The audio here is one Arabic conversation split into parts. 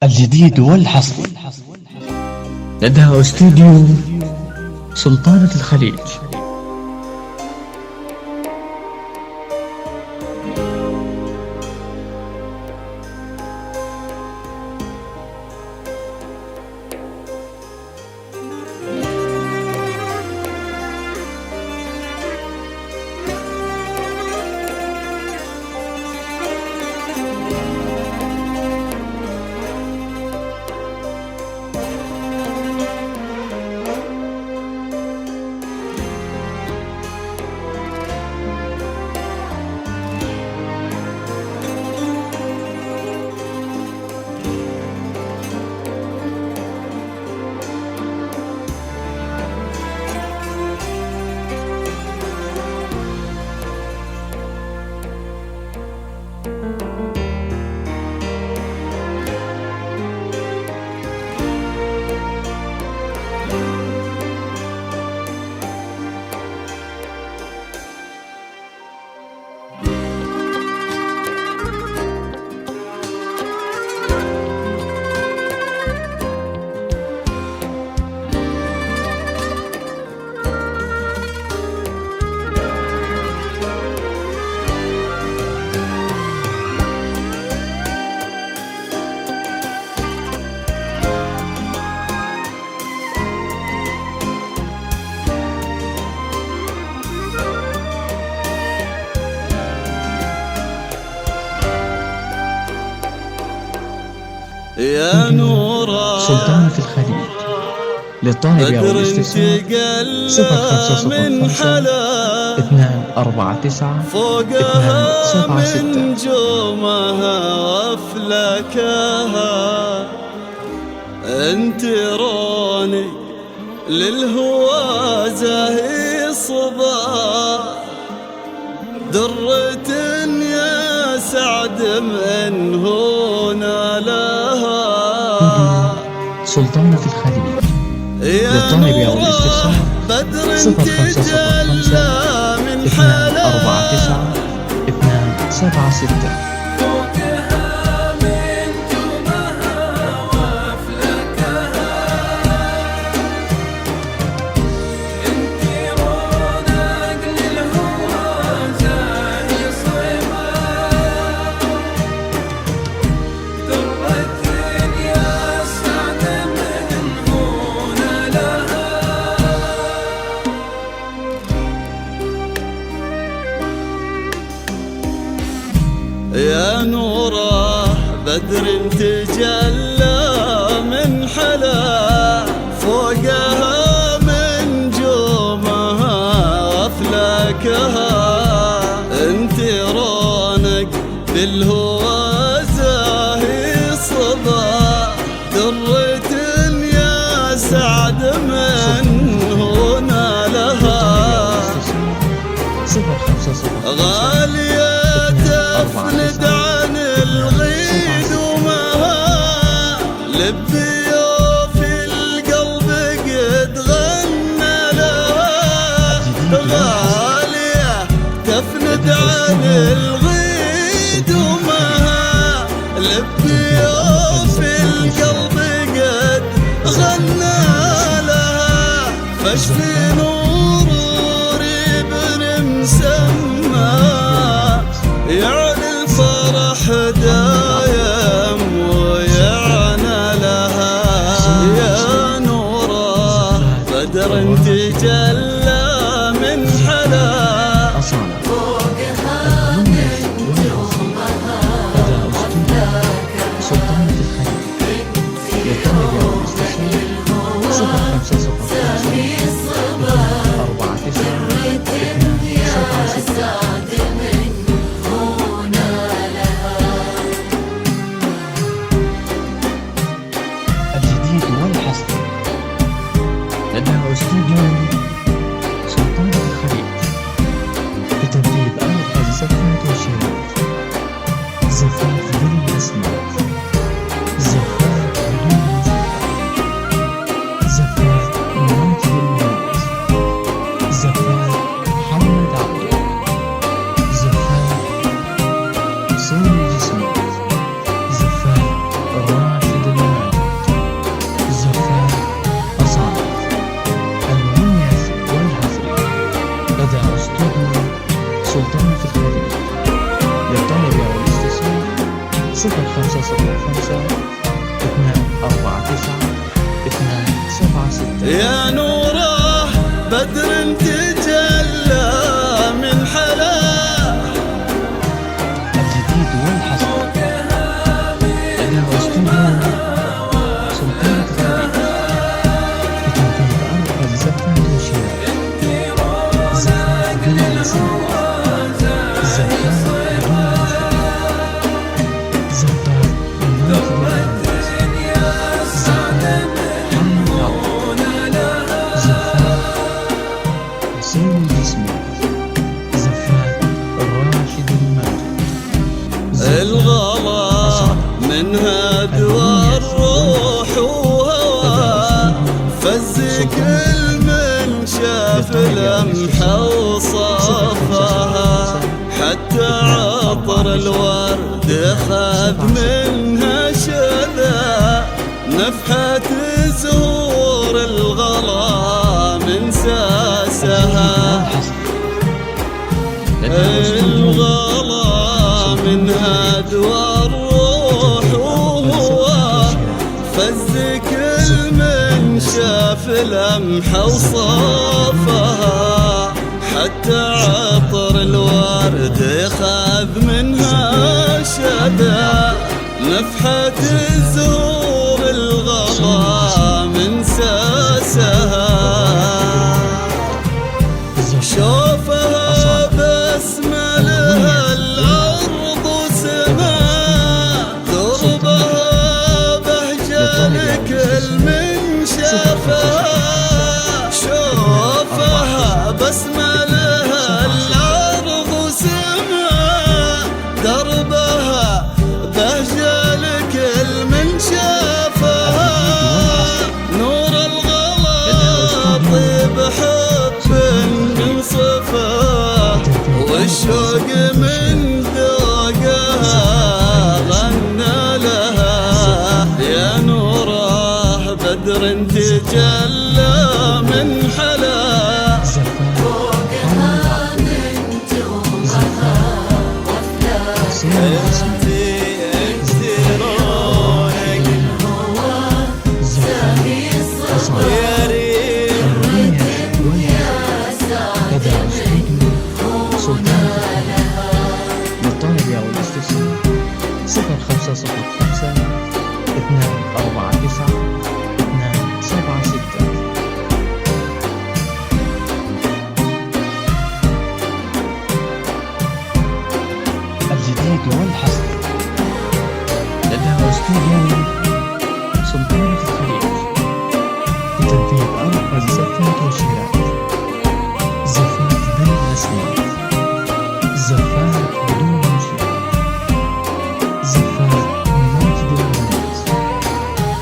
الجديد والحصري لدى استوديو سلطانة الخليج. يا نور سلطانة الخليج للطالب أو الاستفسار 0505 249 276. من نجومها وافلاكها انت روني للهوى زاهي صباح درة يا سعد من هنا لها. سلطانة الخليج للطالب أو الاستفسار 0505 249 276. يا نوره بدر تجلى من حلا فوقها من جومها وافلاكها انت رونق بالهوى زاهي صبا درة يا سعد من هنا لها. غالية تفند عن الغيد ومها لبي في القلب قد غنى لها. غالية تفند عن الغيد ومها لبي في القلب قد غنى لها. فاشفي نوري بن مسمى يعني الفرح دايم ويعنى لها. يا نوره بدر تجلى من حلا فوقها من جومها وافلاكها سلطانة الخليج للطالب أو الاستفسار 0505 الجديد والحصري لدى استوديو 249 يا نوره بدر تجلى من حلاه الجديد والحصر لدى استوديو سلطان الخليج بتنتهي بأرض زفة وشراء زفة بدون نسيم زفة بدون مشروع زفة الموت زفة حمل الأرض زفة حسين الجسمي زفة الراشد الماجد الغلا منها دوا الروح وهوى فز كل من شاف لمحة وصفها حتى عطر الورد خذ منها شذا نفحة زهور الغلا من ساسها الغلا منها دوا الروح وهو فز كل من شاف لمحة وصفها حتى عطر الورد خذ منها شذا نفحة زهور الغلا من ساسها شوفها بسمة لها الأرض وسماء دربها بهجة لكل من شافها شوفها بسمة لها الأرض وسماء دربها بهجة لكل من شافها نور الغلا طيب حب من صفاه والشوق من ذوقها غنى لها يا نوره بدر تجلى من حلا فوقها بنت أمها وفلا للطالب أو الاستفسار 0505 249 276 الجديد والحصر لدى استوديو سلطان الخليج بتنفيذ أربع زفات وشراء زفات بين أسماء زفات بدون مشروع زفات ماجد المهندس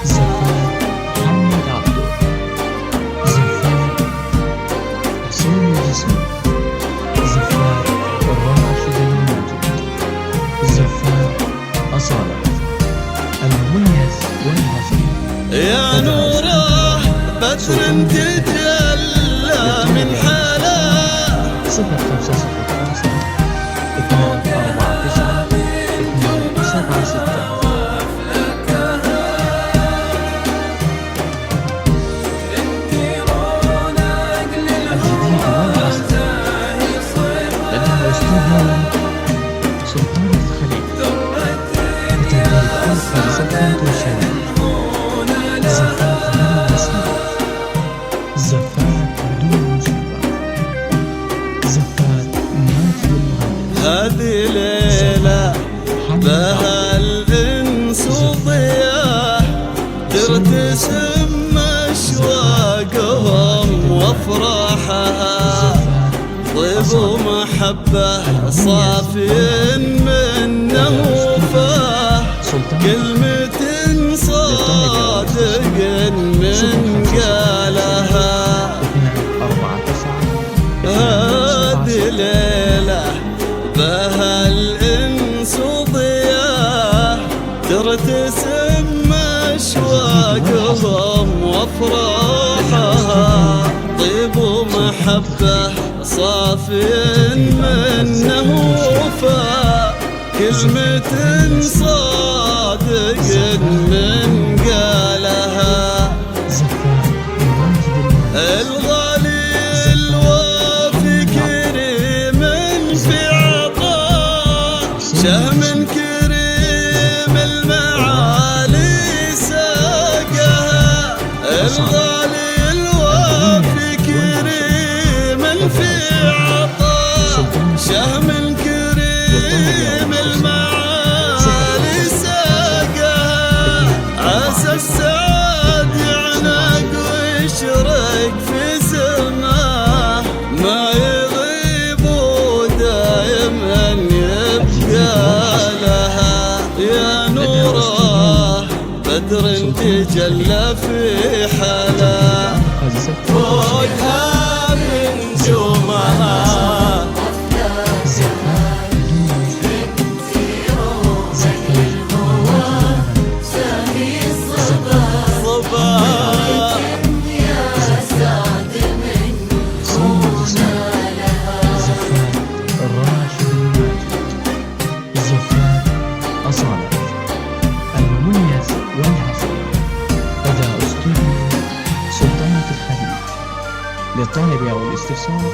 زفات محمد عبده زفات حسين الجسمي زفات الراشد الماجد زفات أصالة المميز والحصري يا نوره بدر تجلى من حلا 0505 249 276 الجديد والحصر لدى استوديو سلطان الخليج بتنفيذ أربع زفات وشراء زفات بلا أسماء زفات بدون مشروع زفات ماجد المهندس هذه ليلة بها الإنس وضياه ترتسم أشواقهم وأفراحها طيب ومحبة صافي منه وفاه كلمة صادق من قالها هذه ليلة بها الإنس وضياه ترتسم أشواقهم وأفراحها طيب ومحبة صافي منه وفاء كلمة صادق صدق من قالها. زفاف الراتب المهندس الغالي الوافي كريم في عطاء، شهم كريم المعالي ساقها. الغالي الوافي كريم في عطاء، شهم كريم المعالي ساقها. عسى السعاد يعنق ويشرك في سماه، ما يغيب ودائما يبقى لها. يا نوره بدر تجلى في حلا، فوقها من جمها. الراشد الماجد زفاف أصالة المميز والحصر أداء أسطوري سلطنة الحديد. للطالب أو الاستفسار